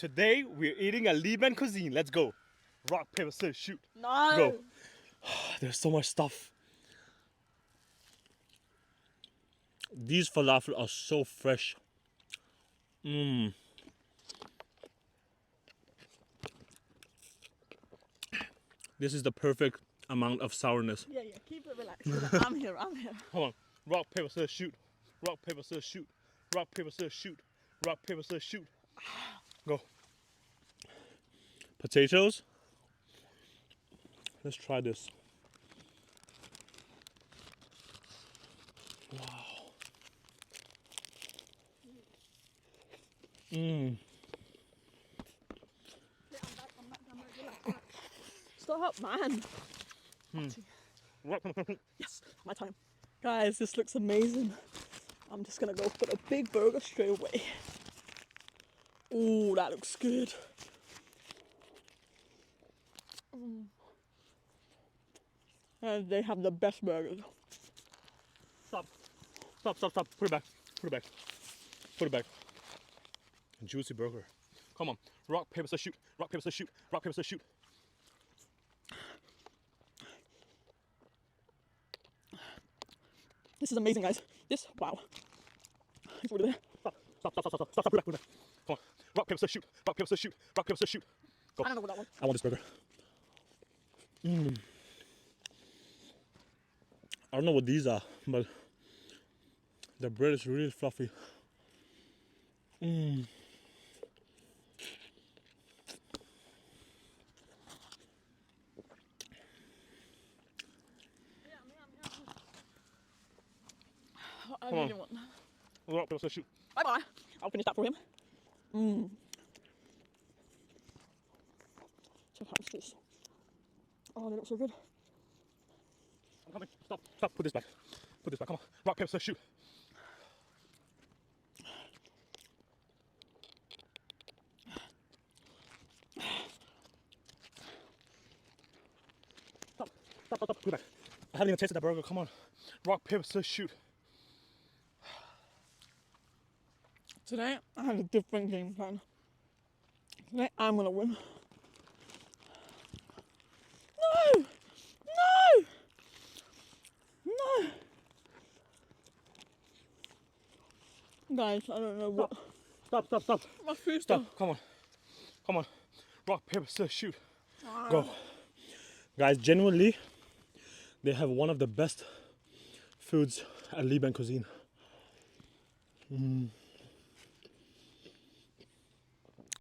Today we're eating a Lebanon cuisine. Let's go. Rock, paper, scissors, shoot. No. Go. There's so much stuff. These falafel are so fresh. Mmm. This is the perfect amount of sourness. Yeah, keep it relaxed. I'm here. Hold on. Rock, paper, scissors, shoot. Rock, paper, scissors, shoot. Rock, paper, scissors, shoot. Rock, paper, scissors, shoot. Go. Potatoes. Let's try this. Wow. Mmm. Stop, man. Yes, my time. Guys, this looks amazing. I'm just gonna go for a big burger straight away. Ooh, that looks good. And they have the best burgers. Stop. Put it back. Put it back. Juicy burger. Come on. Rock, paper, scissors, shoot. Rock, paper, scissors, shoot. Rock, paper, scissors, shoot. This is amazing, guys. This, wow. It's over there. Stop. Put it back. Come on. Rock, paper, scissors, shoot. Rock, paper, scissors, shoot. Rock, paper, scissors, shoot. Go. I don't know what that one. I want this burger. I don't know what these are, but the bread is really fluffy. I really want. Rock, paper, scissors, shoot. Bye bye. I'll finish that for him. So how's this? Oh, they look so good. I'm coming. Stop. Put this back. Come on. Rock, paper, scissors, shoot. Stop. Put it back. I haven't even tasted that burger. Come on. Rock, paper, scissors, shoot. Today, I had a different game plan. Today, I'm gonna win. No! Guys, I don't know what. Stop. My food's Stop. Come on. Rock, paper, scissors, shoot. Go. Guys, genuinely, they have one of the best foods at Lebanon cuisine.